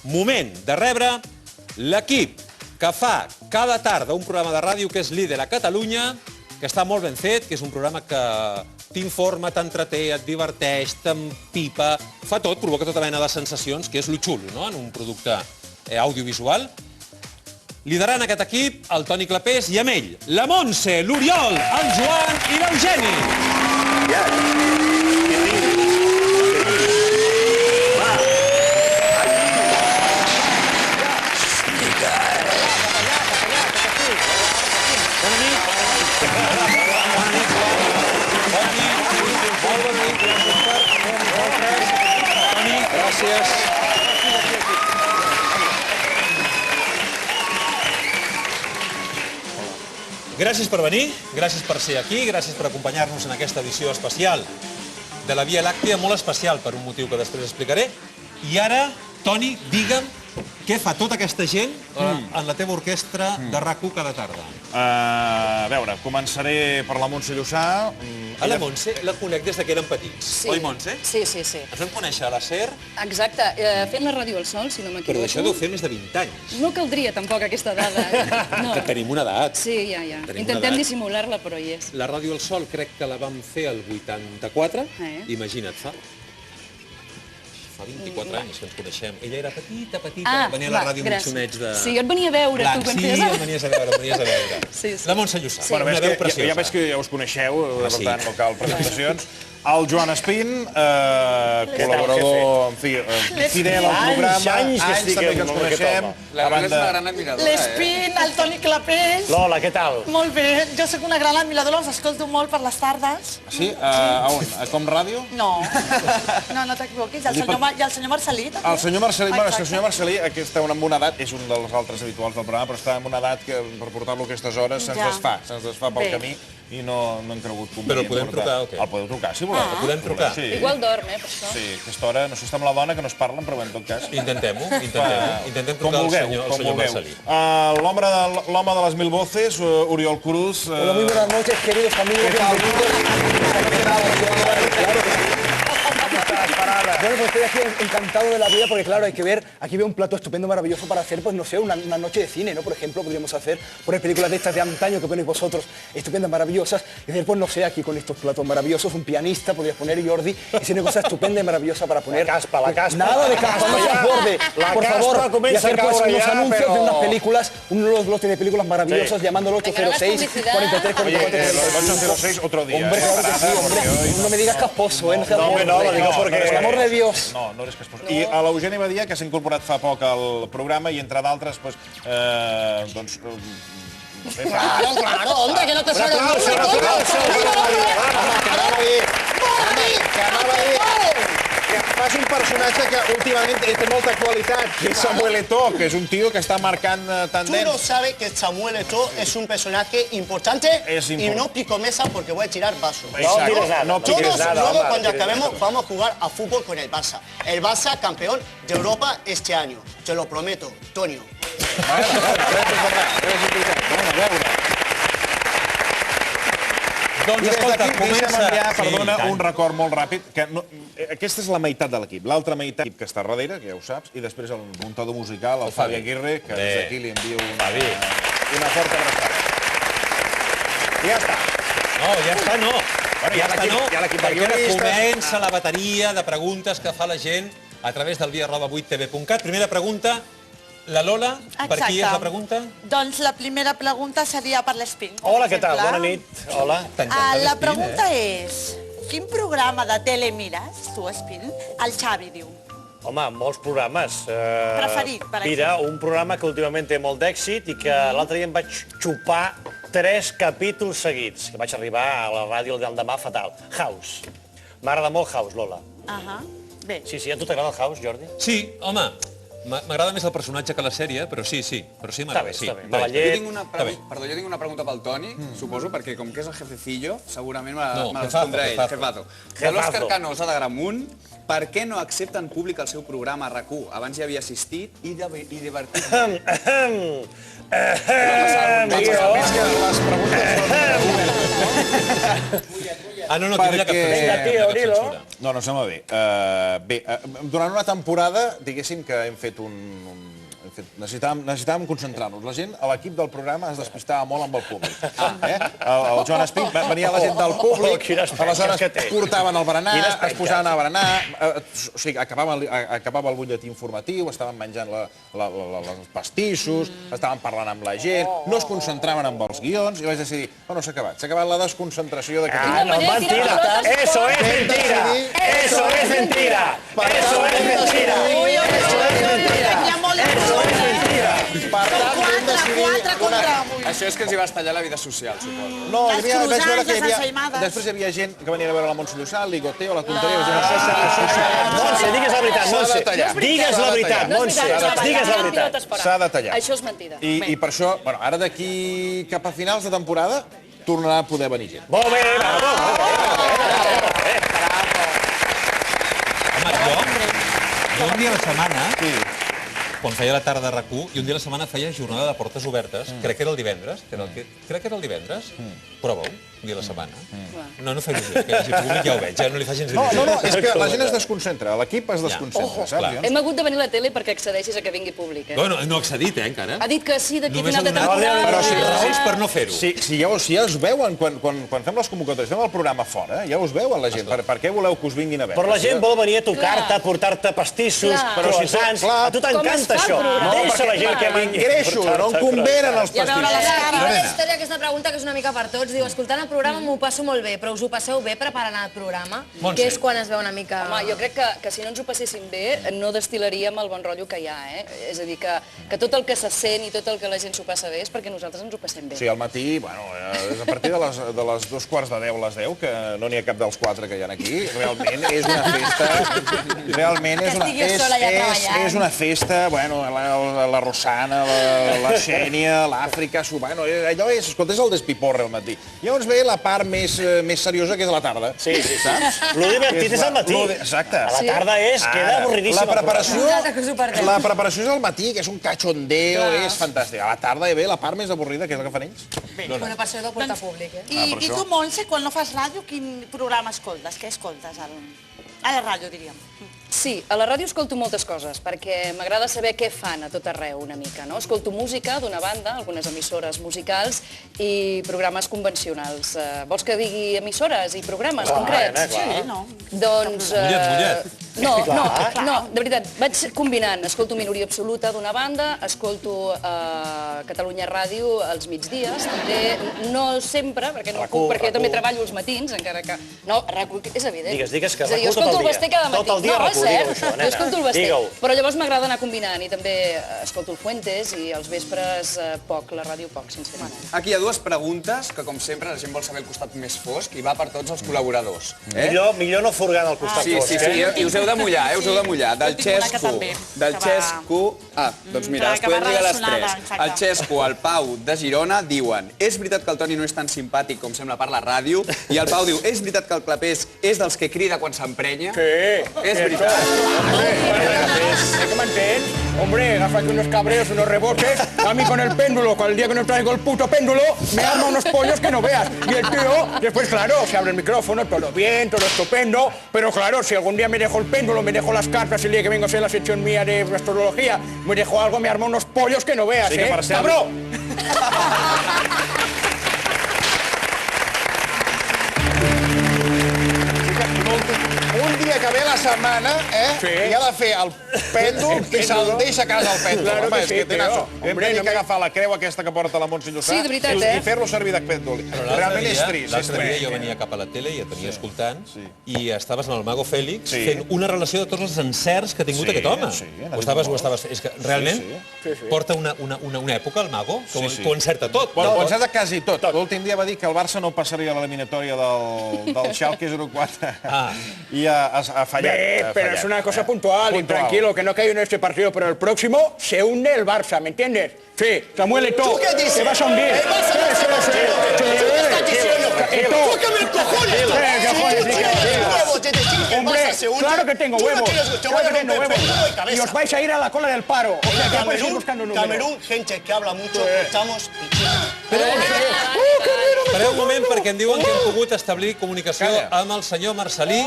moment de rebre l'equip que fa cada tarda un programa de ràdio que és líder a Catalunya, que està molt ben fet, que és un programa que t'informa, t'entreté, et diverteix, t'empipa, fa tot, provoca tota mena de sensacions, que és lo xulo, no?, en un producte audiovisual. Liderant aquest equip, el Toni Clapés, i amb ell, la Montse, l'Oriol, el Joan i l'Eugeni. Gràcies. Gràcies per venir, gràcies per ser aquí, gràcies per acompanyar-nos en aquesta edició especial de la Via Làctia, molt especial per un motiu que després explicaré. I ara, Toni, digue'm què fa tota aquesta gent en la teva orquestra de RAC1 cada tarda. A veure, començaré per la Montse Llussà. A la Montse la conec des que érem petits. Oi, Montse? Sí, sí, sí. Ens vam conèixer a la SER. Exacte, fent la Ràdio al Sol, si no m'equivoco. Però d'això deu fer més de 20 anys. No caldria tampoc aquesta dada. Que tenim una edat. Sí, ja. Intentem dissimular-la, però hi és. La Ràdio al Sol crec que la vam fer el 84. Imagina't, fa 24 anys que ens coneixem. Ella era petita, venia a la ràdio amb un soneig de... Sí, jo et venia a veure, tu quan feies... Sí, em venies a veure. La Montse Llussà, una veu preciosa. Ja veig que ja us coneixeu, per tant no cal presentacions. El Joan Espín, col·laborador, en fi, fidel al programa. Anys també que ens coneixem. La Lola és una gran admiradora. L'Espín, el Toni Clapés. Lola, què tal? Molt bé. Jo soc una gran admiradora, els escolto molt per les tardes. Sí? A on? A Com Ràdio? No, no t'equivoquis. I el senyor Marcelí, també. El senyor Marcelí, bueno, és que el senyor Marcelí, que està en una edat, és un dels altres habituals del programa, però està en una edat que per portar-lo a aquestes hores se'ns desfà pel camí i no hem cregut convenient. Però el podem trucar o què? El podeu trucar, si voleu. El podem trucar? Igual dorm, per això. Sí, a aquesta hora, no sé si està amb la dona, que no es parlen, però en tot cas... Intentem-ho. Intentem trucar al senyor Marcelí. L'home de les mil voces, Oriol Cruz. Hola, muy buenas noches, queridos amigos. Bueno, pues estoy aquí encantado de la vida porque, claro, hay que ver, aquí veo un plato estupendo, maravilloso para hacer, pues no sé, una noche de cine, ¿no? Por ejemplo, podríamos hacer, poner películas de estas de antaño que ponéis vosotros, estupendas, maravillosas, y hacer, pues no sé, aquí con estos platos maravillosos, un pianista, podrías poner Jordi, y una cosa estupenda y maravillosa para poner... La caspa. Nada de caspa, no se borde, por favor, y hacer pues unos anuncios de unas películas, unos lotes de películas maravillosos, llamándolo 806, 43, 44... 806, otro día. Hombre, claro que sí, hombre, no me digas casposo, ¿eh? No, lo digo porque... Por el amor de Dios. No eres casposo. I a l'Eugeni Badia, que s'ha incorporat fa poc al programa, i entre d'altres, doncs... Claro, hombre, que no te sale el que fas un personatge que últimament té molta qualitat, que és Samuel Eto'o, que és un tio que està marcant tendència. Tú no sabes que Samuel Eto'o es un personaje importante y no pico mesa porque voy a tirar vaso. No piques nada. Luego, cuando acabemos, vamos a jugar a fútbol con el Barça. El Barça, campeón de Europa este año. Te lo prometo, Tonio. Doncs escolta, comença... Perdona, un record molt ràpid, que aquesta és la meitat de l'equip. L'altra meitat que està darrere, que ja ho saps, i després el muntador musical, el Fabi Aguirre, que des d'aquí li envio una forta abraçada. I ja està. No, ja està no. Ja està no, perquè ara comença la bateria de preguntes que fa la gent a través del via@8tv.cat. Primera pregunta, la Lola, per qui és la pregunta? Doncs la primera pregunta seria per l'Espín. Hola, què tal? Bona nit. Hola. La pregunta és, quin programa de tele mires, tu, Espín? El Xavi diu. Home, molts programes. Preferit, per exemple. Mira, un programa que últimament té molt d'èxit i que l'altre dia em vaig xupar 3 capítols seguits, que vaig arribar a la ràdio el demà fatal. House. M'agrada molt House, Lola. Bé. Sí, a tu t'agrada el House, Jordi? Sí, home, m'agrada més el personatge que la sèrie, però sí m'agrada. Està bé. Perdó, jo tinc una pregunta pel Toni, suposo, perquè com que és el jefecillo, segurament me la respondrà ell. Jefazo. De l'Òscar Canosa de Gramunt, per què no accepta en públic el seu programa a RAC1? Abans hi havia assistit i divertit. No tindria cap censura. No, no sembla bé. Bé, durant una temporada, diguéssim que hem fet necessitàvem concentrar-nos. La gent a l'equip del programa es despistava molt amb el públic. El Joan Espín, venia la gent del públic, aleshores portaven el berenar, es posaven a berenar, o sigui, acabava el butlletí informatiu, estaven menjant els pastissos, estaven parlant amb la gent, no es concentraven amb els guions, i vaig decidir, bueno, s'ha acabat la desconcentració d'aquest equip. No, mentira! Eso es mentira! Eso es mentira! Eso es mentira! Eso es mentira! Per tant, vam decidir... Això és que els hi vas tallar la vida social, suposo. No, vaig veure que després hi havia gent que venia a veure la Montse Llussà, el Ligoteo, la tonteria... Montse, digues la veritat, Montse. Digues la veritat, Montse. Digues la veritat. S'ha de tallar. Això és mentida. I per això, ara d'aquí cap a finals de temporada, tornarà a poder venir gent. Molt bé, Jo un dia a la setmana, quan feia la tarda de RAC1, i un dia a la setmana feia jornada de portes obertes, crec que era el divendres, prova-ho, un dia a la setmana. No fa il·lusió, que el públic ja ho veig, no li fa gens il·lusió. No, és que la gent es desconcentra, l'equip es desconcentra, saps? Hem hagut de venir a la tele perquè accedeixis a que vingui públic, eh? No ha accedit, encara. Ha dit que sí, d'aquí Només final de ha donat temporada. raons per no fer-ho. Si ja us veuen, quan fem les convocatòries, fem el programa fora, ja us veuen la gent. Per què voleu que us vinguin a veure? Però la gent vol venir a tocar-te, a portar-te pastissos, croissants... A tu t'encanta això. Deixa la gent que vingui. Greixos, no em convenen els pastissos. Una història, aquesta pregunta, que és una mica per tots. Diu, escoltant el programa m'ho passo molt bé, però us ho passeu bé preparant el programa? Que és quan es veu una mica... Home, jo crec que si no ens ho passéssim bé, no destil·laríem el bon rotllo que hi ha, eh? És a dir, que tot el que se sent i tot el que la gent s'ho passa bé és perquè nosaltres ens ho passem bé. Sí, al matí, bueno, és a partir de les 2:15, les 10, que no n'hi ha cap dels 4 que hi ha aquí, realment és una festa... Realment és una festa, bueno, la Rosana, la Xènia, l'Àfrica, bueno, allò és, escolta, és el despiporre al matí. Llavors ve la part més seriosa, que és a la tarda. Sí, saps? Lo divertit és al matí. Exacte. A la tarda queda avorridíssima. La preparació és al matí, que és un cachondeo, és fantàstic. A la tarda ve la part més avorrida, que és el que fan ells. Bueno, per això heu de portar públic, eh? I tu, Montse, quan no fas ràdio, quin programa escoltes? Què escoltes a la ràdio, diríem? Sí, a la ràdio escolto moltes coses, perquè m'agrada saber què fan a tot arreu una mica, no? Escolto música d'una banda, algunes emissores musicals i programes convencionals. Vols que digui emissores i programes concrets? Sí, no. Doncs... Mullet. No, de veritat, vaig combinant. Escolto Minoria Absoluta d'una banda, escolto Catalunya Ràdio als migdies, també, no sempre, perquè no puc, perquè jo també treballo els matins, encara que... No, RAC1 és evident. Digues que RAC1 tot el dia. Jo escolto el Basté cada matí. Tot el dia RAC1, digueu això, nena. Jo escolto el Basté, però llavors m'agrada anar combinant i també escolto el Fuentes i els vespres poc, la ràdio poc, sincerament. Aquí hi ha dues preguntes que, com sempre, la gent vol saber el costat més fosc i va per tots els col·laboradors. Millor no furgar en el costat fosc. Sí, i us heu de mullar, us heu de mullar. Del Xesco... Ah, doncs mira, es podem lligar les tres. El Xesco, el Pau de Girona diuen: és veritat que el Toni no és tan simpàtic com sembla per la ràdio? I el Pau diu: és veritat que el Clapés és dels que crida quan s'emprenya? Sí. És veritat. ¿Qué mantén? Hombre, gafas unos cabreos, unos rebotes. A mí con el péndulo, con el día que no traigo el puto péndulo, me arma unos pollos que no veas. Y el tío, después, claro, se abre el micrófono, todo bien, todo estupendo. Pero claro, si algún día me dejo el péndulo, me dejo las cartas el día que vengo a hacer la sección mía de astrología, me dejo algo, me arma unos pollos que no veas, ¿eh? ¡Cabrón! Un dia que ve la setmana, i ha de fer el pèndol i se'l deixa a casa el pèndol. Home, és que tenen això. Hem que agafar la creu aquesta que porta la Montse Llussà i fer-lo servir de pèndol. Realment és trist. L'altre dia jo venia cap a la tele i et tenia escoltant i estaves en el Mago Fèlix fent una relació de tots els encerts que ha tingut aquest home. Ho estaves fent. És que realment porta una època, el Mago, que ho encerta tot. Ho encerta quasi tot. L'últim dia va dir que el Barça no passaria a l'eliminatòria del Schalke 04. Y ha fallado. Pero es una cosa puntual y tranquilo, que no caiga en este partido, pero el próximo se hunde el Barça, ¿me entiendes? Sí, Samuel Eto'o, ¿Tú qué dices? se va a hundir. El Barça no se va a hundir. ¿Qué estás diciendo? ¡Tócame el cojones! Hombre, claro que tengo huevos. Y os vais a ir a la cola del paro. O sea, que vais a ir buscando números. Camerún, gente que habla mucho, estamos... Espereu un moment, perquè em diuen que hem pogut establir comunicació amb el senyor Marcelí.